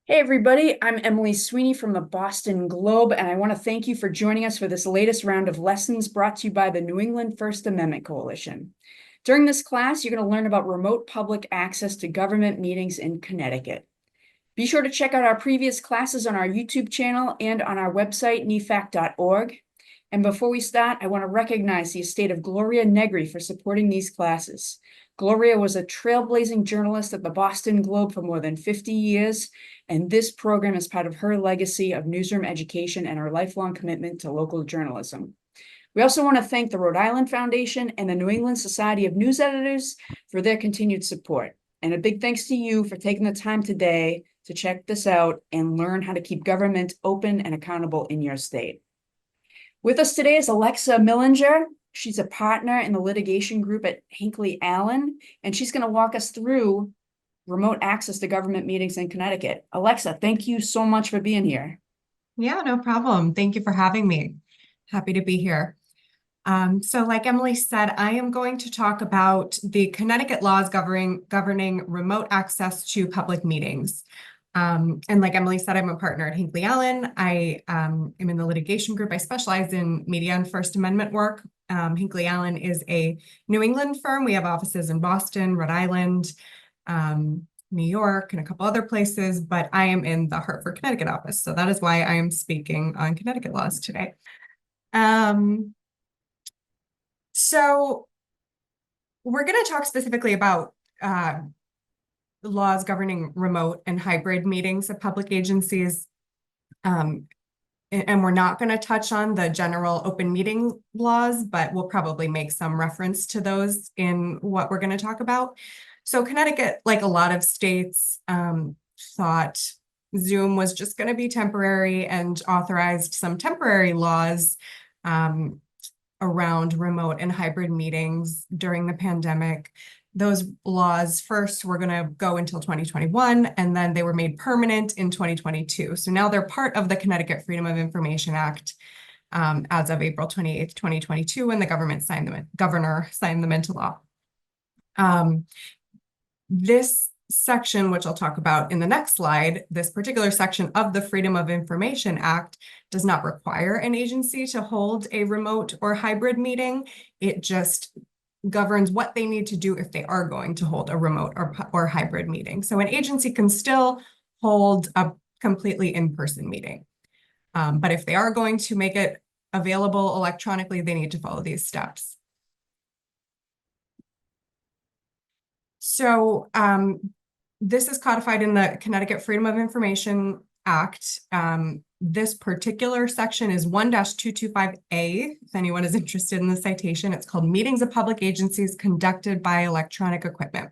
Hey everybody, I'm Emily Sweeney from the Boston Globe, and I want to thank you for joining us for this latest round of lessons brought to you by the New England First Amendment Coalition. During this class, you're going to learn about remote public access to government meetings in Connecticut. Be sure to check out our previous classes on our YouTube channel and on our website, NEFAC.org. And before we start, I want to recognize the estate of Gloria Negri for supporting these classes. Gloria was a trailblazing journalist at the Boston Globe for more than 50 years, and this program is part of her legacy of newsroom education and her lifelong commitment to local journalism. We also want to thank the Rhode Island Foundation and the New England Society of News Editors for their continued support. And a big thanks to you for taking the time today to check this out and learn how to keep government open and accountable in your state. With us today is Alexa Millinger. She's a partner in the Litigation Group at Hinckley Allen, and she's going to walk us through remote access to government meetings in Connecticut. Alexa, thank you so much for being here. Yeah, no problem. Thank you for having me. Happy to be here. So like Emily said, I am going to talk about the Connecticut laws governing remote access to public meetings. And like Emily said, I'm a partner at Hinckley Allen. I am in the litigation group. I specialize in media and First Amendment work. Hinckley Allen is a New England firm. We have offices in Boston, Rhode Island, New York, and a couple other places, but I am in the Hartford, Connecticut office. So that is why I am speaking on Connecticut laws today. So we're going to talk specifically about laws governing remote and hybrid meetings of public agencies. And we're not going to touch on the general open meeting laws, but we'll probably make some reference to those in what we're going to talk about. So Connecticut, like a lot of states, thought Zoom was just going to be temporary and authorized some temporary laws around remote and hybrid meetings during the pandemic. Those laws first were going to go until 2021, and then they were made permanent in 2022. So now they're part of the Connecticut Freedom of Information Act as of April 28th, 2022, when the governor signed them into law. This section, which I'll talk about in the next slide, this particular section of the Freedom of Information Act does not require an agency to hold a remote or hybrid meeting. It just governs what they need to do if they are going to hold a remote or hybrid meeting. So an agency can still hold a completely in-person meeting. But if they are going to make it available electronically, they need to follow these steps. So this is codified in the Connecticut Freedom of Information Act. This particular section is 1-225A, if anyone is interested in the citation. It's called Meetings of Public Agencies Conducted by Electronic Equipment.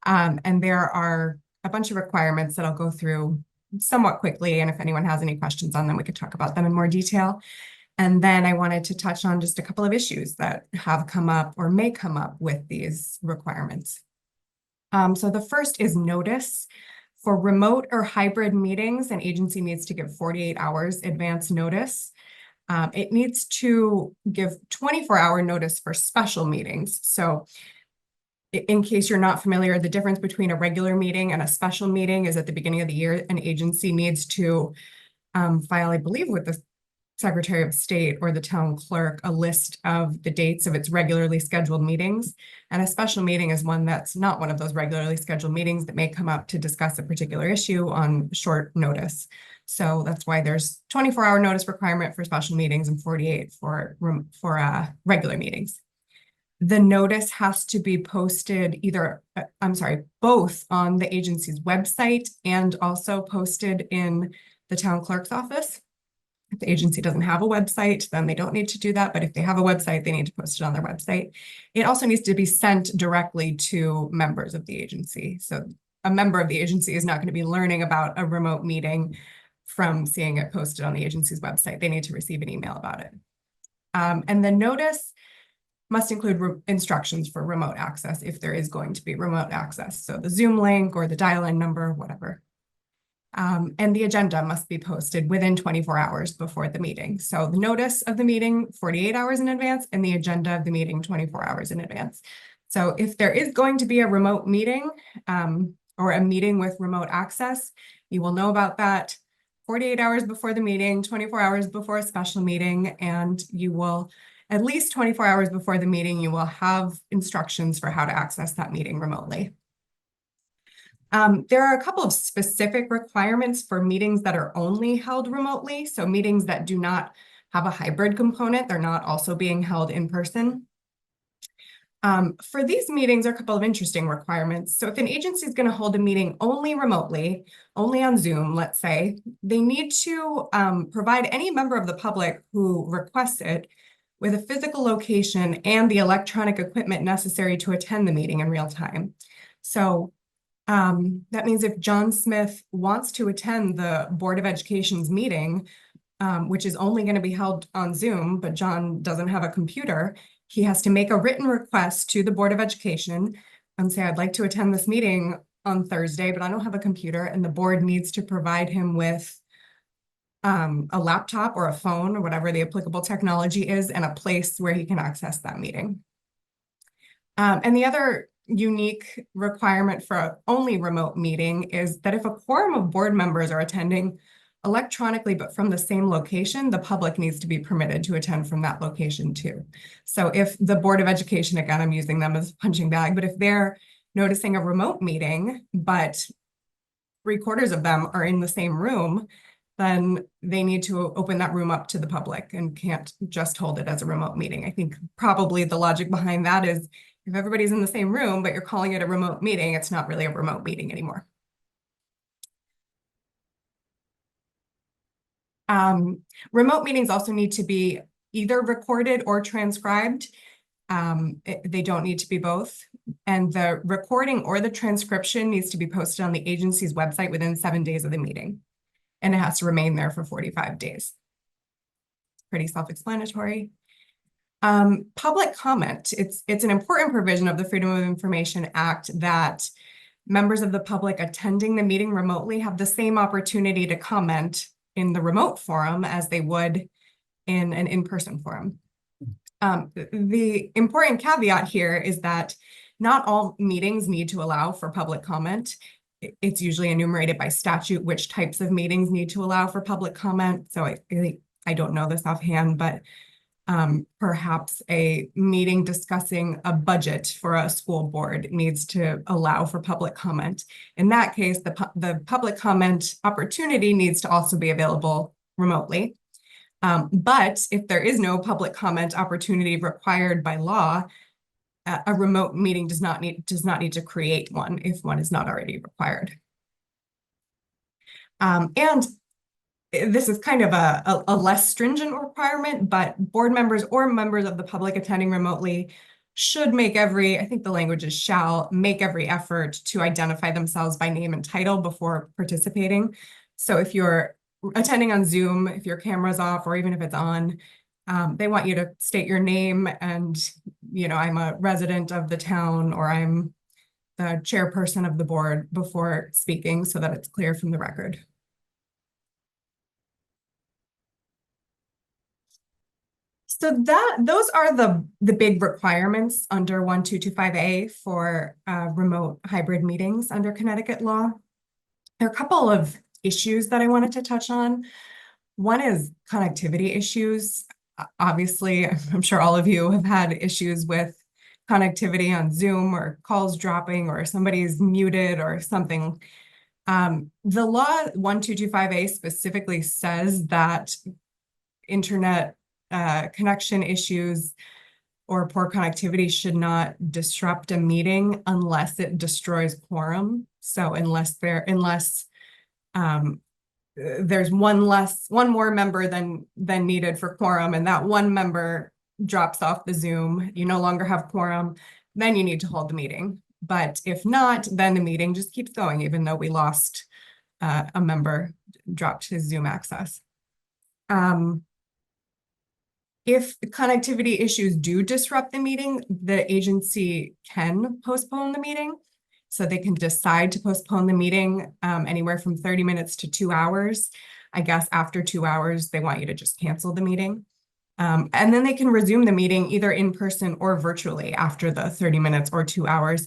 And there are a bunch of requirements that I'll go through somewhat quickly, and if anyone has any questions on them, we could talk about them in more detail. And then I wanted to touch on just a couple of issues that have come up or may come up with these requirements. So the first is notice. For remote or hybrid meetings, an agency needs to give 48 hours advance notice. It needs to give 24-hour notice for special meetings. So in case you're not familiar, the difference between a regular meeting and a special meeting is at the beginning of the year, an agency needs to file, I believe, with the Secretary of State or the town clerk a list of the dates of its regularly scheduled meetings. And a special meeting is one that's not one of those regularly scheduled meetings that may come up to discuss a particular issue on short notice. So that's why there's 24-hour notice requirement for special meetings and 48 for regular meetings. The notice has to be posted both on the agency's website and also posted in the town clerk's office. If the agency doesn't have a website, then they don't need to do that. But if they have a website, they need to post it on their website. It also needs to be sent directly to members of the agency. So a member of the agency is not going to be learning about a remote meeting from seeing it posted on the agency's website. They need to receive an email about it. And the notice must include instructions for remote access if there is going to be remote access. So the Zoom link or the dial-in number, whatever. And the agenda must be posted within 24 hours before the meeting. So the notice of the meeting 48 hours in advance and the agenda of the meeting 24 hours in advance. So if there is going to be a remote meeting, or a meeting with remote access, you will know about that 48 hours before the meeting, 24 hours before a special meeting, and you will, at least 24 hours before the meeting, you will have instructions for how to access that meeting remotely. There are a couple of specific requirements for meetings that are only held remotely. So meetings that do not have a hybrid component, they're not also being held in person. For these meetings, there are a couple of interesting requirements. So if an agency is going to hold a meeting only remotely, only on Zoom, let's say, they need to provide any member of the public who requests it with a physical location and the electronic equipment necessary to attend the meeting in real time. So that means if John Smith wants to attend the Board of Education's meeting, which is only going to be held on Zoom, but John doesn't have a computer, he has to make a written request to the Board of Education and say, I'd like to attend this meeting on Thursday, but I don't have a computer, and the board needs to provide him with a laptop or a phone or whatever the applicable technology is and a place where he can access that meeting. And the other unique requirement for an only remote meeting is that if a quorum of board members are attending electronically, but from the same location, the public needs to be permitted to attend from that location too. So if the Board of Education, again, I'm using them as a punching bag, but if they're noticing a remote meeting, but 3/4 of them are in the same room, then they need to open that room up to the public and can't just hold it as a remote meeting. I think probably the logic behind that is if everybody's in the same room, but you're calling it a remote meeting, it's not really a remote meeting anymore. Remote meetings also need to be either recorded or transcribed. They don't need to be both. And the recording or the transcription needs to be posted on the agency's website within 7 days of the meeting. And it has to remain there for 45 days. Pretty self-explanatory. Public comment. It's an important provision of the Freedom of Information Act that members of the public attending the meeting remotely have the same opportunity to comment in the remote forum as they would in an in-person forum. The important caveat here is that not all meetings need to allow for public comment. It's usually enumerated by statute which types of meetings need to allow for public comment. So I don't know this offhand, but perhaps a meeting discussing a budget for a school board needs to allow for public comment. In that case, the public comment opportunity needs to also be available remotely. But if there is no public comment opportunity required by law, a remote meeting does not need to create one if one is not already required. And this is kind of a less stringent requirement, but board members or members of the public attending remotely should make I think the language is shall, make every effort to identify themselves by name and title before participating. So if you're attending on Zoom, if your camera's off, or even if it's on, they want you to state your name and, I'm a resident of the town, or I'm the chairperson of the board before speaking so that it's clear from the record. So those are the big requirements under 1225A for remote hybrid meetings under Connecticut law. There are a couple of issues that I wanted to touch on. One is connectivity issues. Obviously, I'm sure all of you have had issues with connectivity on Zoom, or calls dropping, or somebody's muted or something. The law 1225A specifically says that internet connection issues or poor connectivity should not disrupt a meeting unless it destroys quorum. So unless there's one more member than needed for quorum, and that one member drops off the Zoom, you no longer have quorum, then you need to hold the meeting. But if not, then the meeting just keeps going, even though we lost a member, dropped his Zoom access. If connectivity issues do disrupt the meeting, the agency can postpone the meeting. So they can decide to postpone the meeting anywhere from 30 minutes to 2 hours. I guess after 2 hours, they want you to just cancel the meeting. And then they can resume the meeting either in person or virtually after the 30 minutes or 2 hours.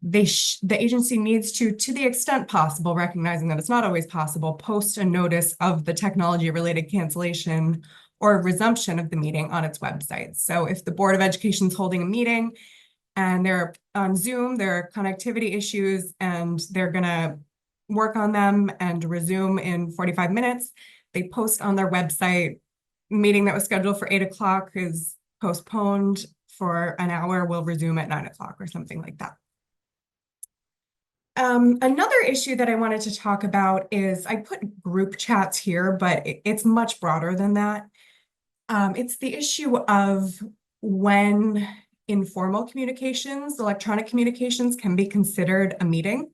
the agency needs to the extent possible, recognizing that it's not always possible, post a notice of the technology-related cancellation or resumption of the meeting on its website. So if the Board of Education is holding a meeting and they're on Zoom, there are connectivity issues, and they're gonna work on them and resume in 45 minutes, they post on their website, meeting that was scheduled for 8 o'clock is postponed for an hour, will resume at 9 o'clock or something like that. Another issue that I wanted to talk about is, I put group chats here, but it's much broader than that. It's the issue of when informal communications, electronic communications, can be considered a meeting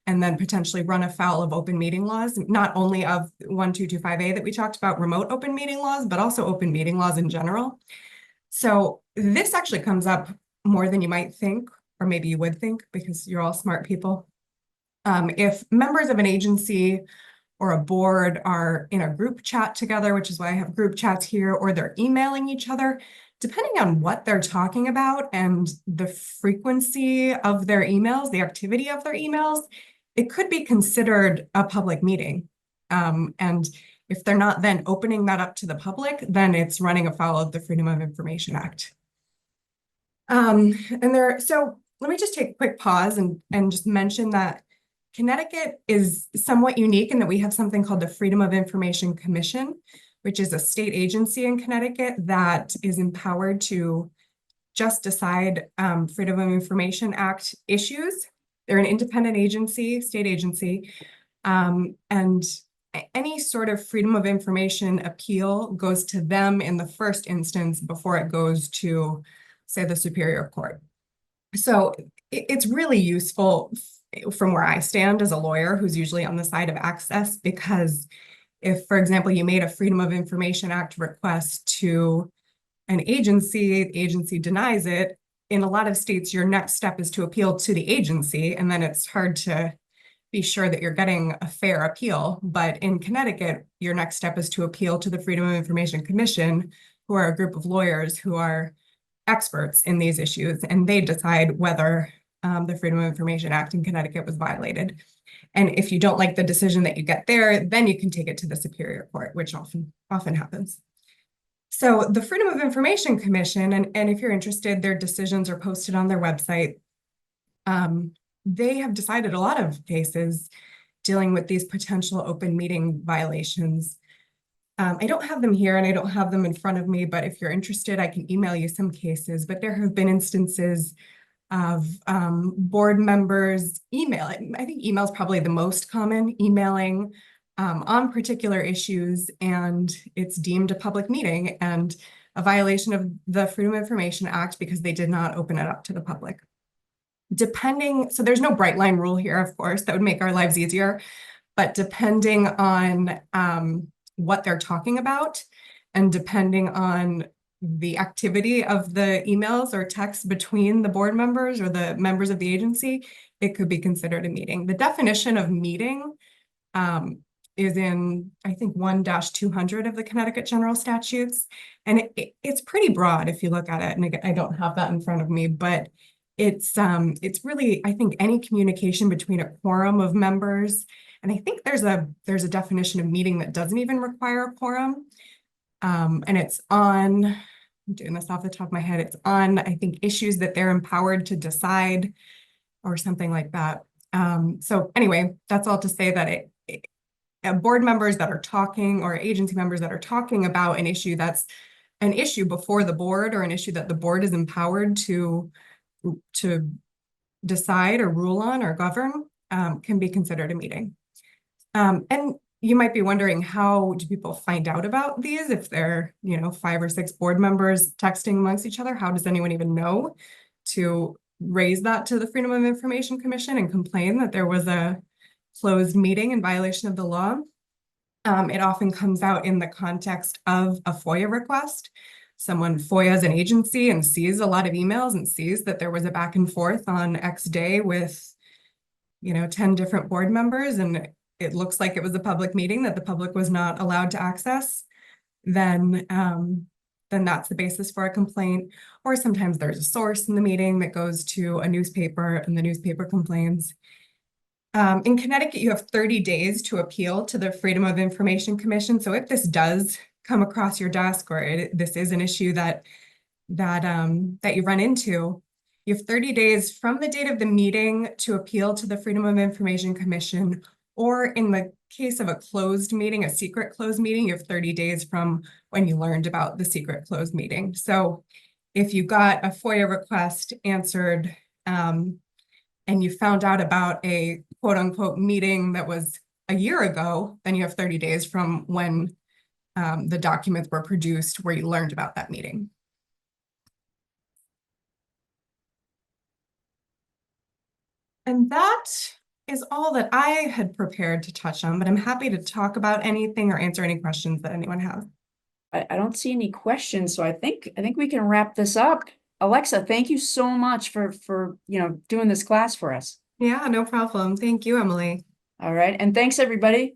and then potentially run afoul of open meeting laws, not only of 1225A that we talked about, remote open meeting laws, but also open meeting laws in general. So this actually comes up more than you might think, or maybe you would think, because you're all smart people. If members of an agency or a board are in a group chat together, which is why I have group chats here, or they're emailing each other, depending on what they're talking about and the frequency of their emails, the activity of their emails, it could be considered a public meeting. And if they're not then opening that up to the public, then it's running afoul of the Freedom of Information Act. So let me just take a quick pause and just mention that Connecticut is somewhat unique in that we have something called the Freedom of Information Commission, which is a state agency in Connecticut that is empowered to just decide Freedom of Information Act issues. They're an independent agency, state agency, and any sort of Freedom of Information appeal goes to them in the first instance before it goes to, say, the Superior Court. So it's really useful from where I stand as a lawyer who's usually on the side of access, because if, for example, you made a Freedom of Information Act request to an agency, the agency denies it, in a lot of states, your next step is to appeal to the agency, and then it's hard to be sure that you're getting a fair appeal. But in Connecticut, your next step is to appeal to the Freedom of Information Commission, who are a group of lawyers who are experts in these issues, and they decide whether the Freedom of Information Act in Connecticut was violated. And if you don't like the decision that you get there, then you can take it to the Superior Court, which often happens. So the Freedom of Information Commission, and if you're interested, their decisions are posted on their website. They have decided a lot of cases dealing with these potential open meeting violations. I don't have them here and I don't have them in front of me, but if you're interested, I can email you some cases. But there have been instances of board members emailing. I think email is probably the most common, emailing on particular issues, and it's deemed a public meeting and a violation of the Freedom of Information Act because they did not open it up to the public. So there's no bright line rule here, of course, that would make our lives easier, but depending on what they're talking about and depending on the activity of the emails or texts between the board members or the members of the agency, it could be considered a meeting. The definition of meeting is in, I think, 1-200 of the Connecticut General Statutes. And it's pretty broad if you look at it. And again, I don't have that in front of me, but it's really, I think, any communication between a quorum of members. And I think there's a definition of meeting that doesn't even require a quorum. And it's on, I'm doing this off the top of my head, it's on, I think, issues that they're empowered to decide or something like that. So anyway, that's all to say that board members that are talking or agency members that are talking about an issue that's an issue before the board or an issue that the board is empowered to decide or rule on or govern can be considered a meeting. And you might be wondering, how do people find out about these? If they're, 5 or 6 board members texting amongst each other, how does anyone even know to raise that to the Freedom of Information Commission and complain that there was a closed meeting in violation of the law? It often comes out in the context of a FOIA request. Someone FOIAs an agency and sees a lot of emails and sees that there was a back and forth on X day with, 10 different board members, and it looks like it was a public meeting that the public was not allowed to access. Then then that's the basis for a complaint. Or sometimes there's a source in the meeting that goes to a newspaper and the newspaper complains. In Connecticut, you have 30 days to appeal to the Freedom of Information Commission. So if this does come across your desk, or this is an issue that you run into, you have 30 days from the date of the meeting to appeal to the Freedom of Information Commission, or in the case of a closed meeting, a secret closed meeting, you have 30 days from when you learned about the secret closed meeting. So if you got a FOIA request answered, and you found out about a quote unquote meeting that was a year ago, then you have 30 days from when the documents were produced where you learned about that meeting. And that is all that I had prepared to touch on, but I'm happy to talk about anything or answer any questions that anyone has. I don't see any questions, so I think we can wrap this up. Alexa, thank you so much for doing this class for us. Yeah, no problem. Thank you, Emily. All right, and thanks everybody